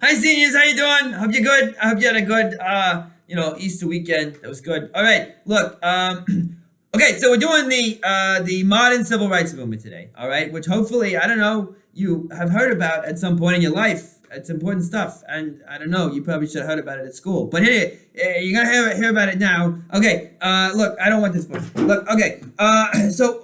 Hi, seniors. How you doing? Hope you're good. I hope you had a good, Easter weekend. That was good. All right. Look. Okay. So we're doing the modern civil rights movement today. All right. Which hopefully, I don't know, you have heard about at some point in your life. It's important stuff, and I don't know. You probably should have heard about it at school. But here, you're gonna hear about it now. Okay. Look. I don't want this book. Look. Okay. So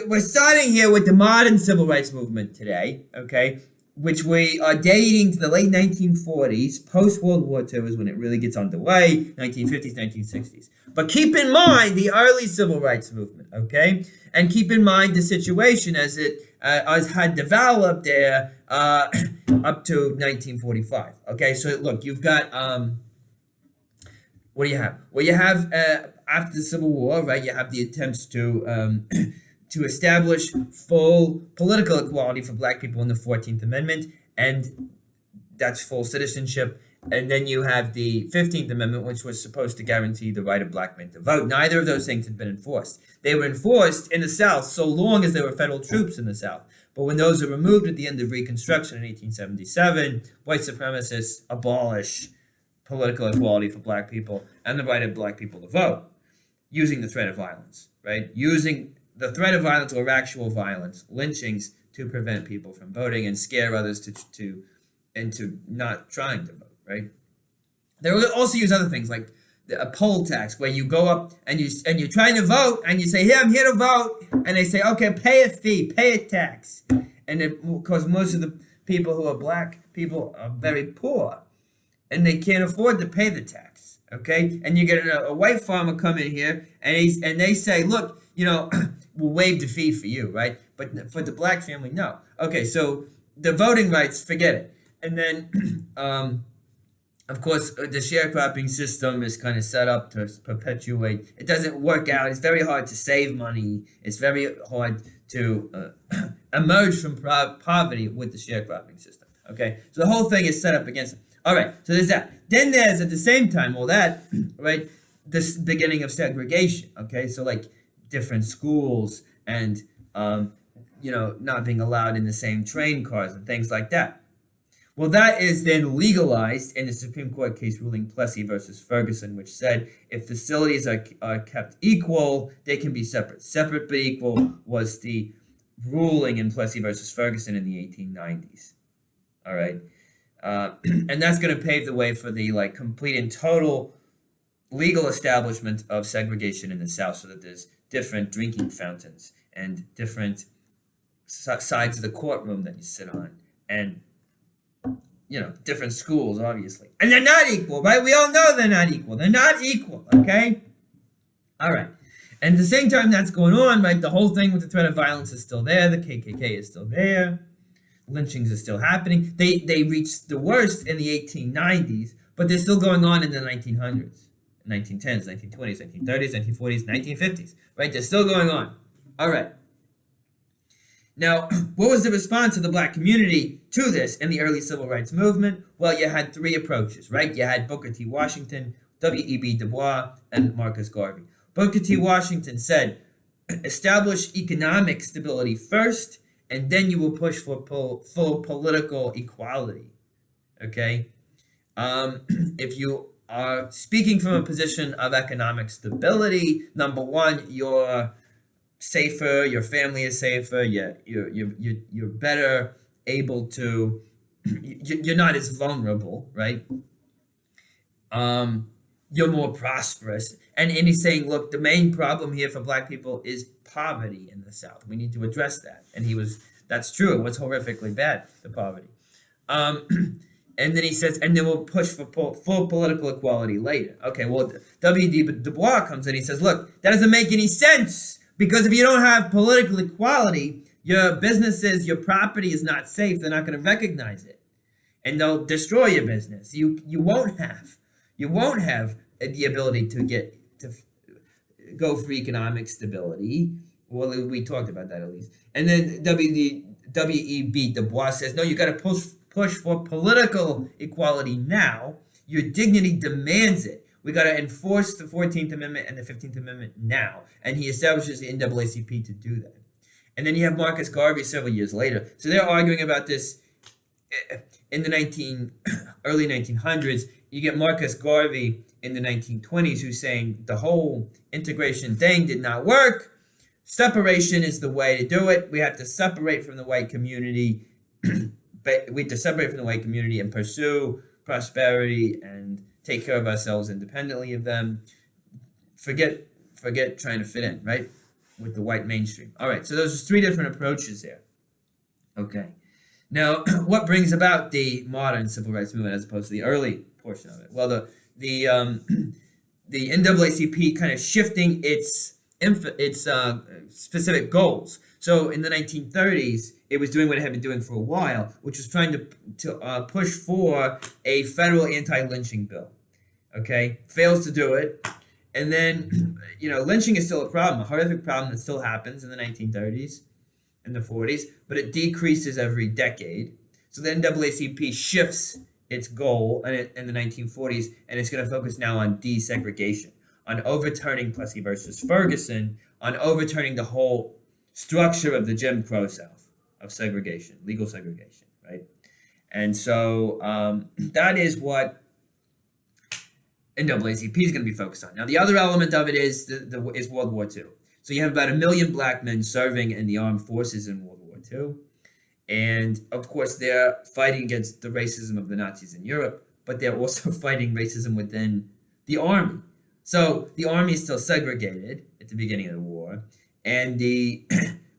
we're starting here with the modern civil rights movement today. Okay, which we are dating to the late 1940s. Post World War II is when it really gets underway, 1950s, 1960s. But keep in mind the early civil rights movement, okay? And keep in mind the situation as it had developed there up to 1945, okay? So look, you've got, what do you have? Well, you have, after the Civil War, right, you have the attempts to to establish full political equality for black people in the 14th Amendment, and that's full citizenship. And then you have the 15th Amendment, which was supposed to guarantee the right of black men to vote. Neither of those things had been enforced. They were enforced in the South so long as there were federal troops in the South. But when those were removed at the end of Reconstruction in 1877, white supremacists abolish political equality for black people and the right of black people to vote using the threat of violence, right? Using the threat of violence or actual violence, lynchings, to prevent people from voting and scare others into not trying to vote, right? They will also use other things like a poll tax, where you go up and you're trying to vote and you say, "Here, I'm here to vote," and they say, "Okay, pay a fee, pay a tax," and because most of the people who are black people are very poor, and they can't afford to pay the tax, okay? And you get a white farmer come in here and they say, "Look, we'll waive the fee for you," right? But for the black family, no. Okay, so the voting rights, forget it. And then, of course, the sharecropping system is kind of set up to perpetuate. It doesn't work out. It's very hard to save money. It's very hard to emerge from poverty with the sharecropping system. Okay, so the whole thing is set up against it. All right, so there's that. Then there's, at the same time, all that, right, this beginning of segregation. Okay, so like different schools and not being allowed in the same train cars and things like that. Well, that is then legalized in the Supreme Court case ruling Plessy versus Ferguson, which said if facilities are kept equal, they can be separate. Separate but equal was the ruling in Plessy versus Ferguson in the 1890s. All right, and that's going to pave the way for the complete and total legal establishment of segregation in the South, so that there's different drinking fountains and different sides of the courtroom that you sit on, and different schools, obviously. And they're not equal, right? We all know they're not equal. They're not equal, okay? All right. And at the same time that's going on, right, the whole thing with the threat of violence is still there. The KKK is still there. Lynchings are still happening. They reached the worst in the 1890s, but they're still going on in the 1900s, 1910s, 1920s, 1930s, 1940s, 1950s, right? They're still going on. All right. Now, what was the response of the black community to this in the early civil rights movement? Well, you had three approaches, right? You had Booker T. Washington, W.E.B. Du Bois, and Marcus Garvey. Booker T. Washington said, establish economic stability first, and then you will push for full political equality, okay? If you are speaking from a position of economic stability, number one, you're safer, your family is safer, you're better able to, you're not as vulnerable, right? You're more prosperous. And he's saying, look, the main problem here for black people is poverty in the South. We need to address that. And that's true. It was horrifically bad, the poverty. And then he says, and then we'll push for full political equality later. Okay, well, W.E.B. Du Bois comes in, he says, look, that doesn't make any sense. Because if you don't have political equality, your businesses, your property is not safe. They're not going to recognize it, and they'll destroy your business. You won't have the ability to go for economic stability. Well, we talked about that at least. And then W.E.B. Du Bois says, no, you got to push for political equality now. Your dignity demands it. We got to enforce the 14th Amendment and the 15th Amendment now. And he establishes the NAACP to do that. And then you have Marcus Garvey several years later. So they're arguing about this. in the early 1900s, you get Marcus Garvey in the 1920s who's saying the whole integration thing did not work. Separation is the way to do it. We have to separate from the white community. We have to separate from the white community and pursue prosperity and take care of ourselves independently of them. Forget trying to fit in, right? With the white mainstream. All right, so those are three different approaches here. Okay. Now, what brings about the modern civil rights movement as opposed to the early portion of it? Well, the NAACP kind of shifting its specific goals. So in the 1930s, it was doing what it had been doing for a while, which was trying to push for a federal anti-lynching bill. Okay, fails to do it, and then lynching is still a problem, a horrific problem that still happens in the 1930s and the 40s, but it decreases every decade. So the NAACP shifts its goal in the 1940s, and it's going to focus now on desegregation, on overturning Plessy versus Ferguson, on overturning the whole structure of the Jim Crow South of segregation, legal segregation, right? And so that is what NAACP is going to be focused on. Now, the other element of it is is World War II. So you have about 1 million black men serving in the armed forces in World War II. And of course, they're fighting against the racism of the Nazis in Europe, but they're also fighting racism within the army. So the army is still segregated at the beginning of the war, and the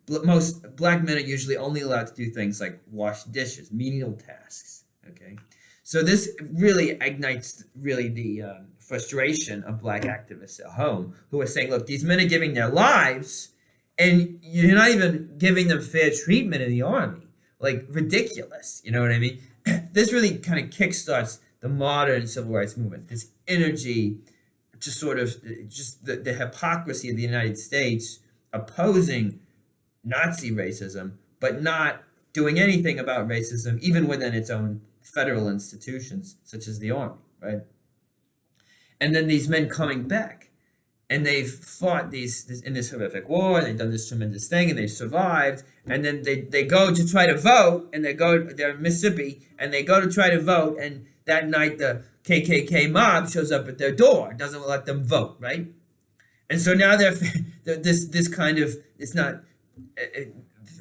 most black men are usually only allowed to do things like wash dishes, menial tasks. Okay, so this really ignites the frustration of black activists at home who are saying, "Look, these men are giving their lives, and you're not even giving them fair treatment in the army. Like, ridiculous." You know what I mean? This really kind of kickstarts the modern civil rights movement. This energy to sort of just the hypocrisy of the United States opposing Nazi racism, but not doing anything about racism, even within its own federal institutions, such as the army, right? And then these men coming back, and they've fought in this horrific war, and they've done this tremendous thing, and they've survived, and then they go to try to vote, and they're in Mississippi, and they go to try to vote, and that night the KKK mob shows up at their door, doesn't let them vote, right? And so now they're this kind of, it's not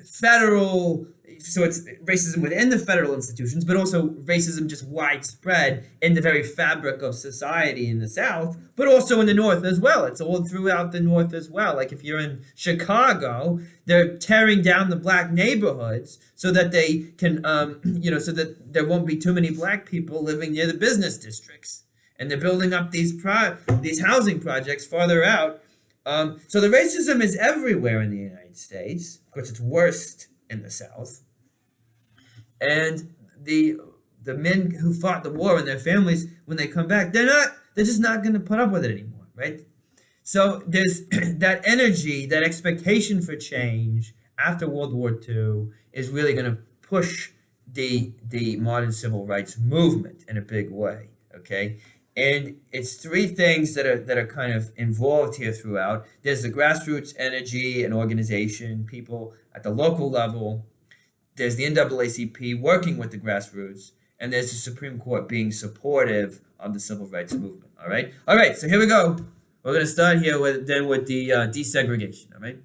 federal, so it's racism within the federal institutions, but also racism just widespread in the very fabric of society in the South, but also in the North as well. It's all throughout the North as well. Like if you're in Chicago, they're tearing down the black neighborhoods so that they can, so that there won't be too many black people living near the business districts. And they're building up these housing projects farther out. So the racism is everywhere in the United States. Of course, it's worst in the South. And the men who fought the war and their families, when they come back, they're just not going to put up with it anymore, right? So there's that energy, that expectation for change after World War II is really going to push the modern civil rights movement in a big way, okay? And it's three things that are kind of involved here throughout. There's the grassroots energy and organization, people at the local level. There's the NAACP working with the grassroots, and there's the Supreme Court being supportive of the civil rights movement. All right. So here we go. We're going to start here with the desegregation. All right.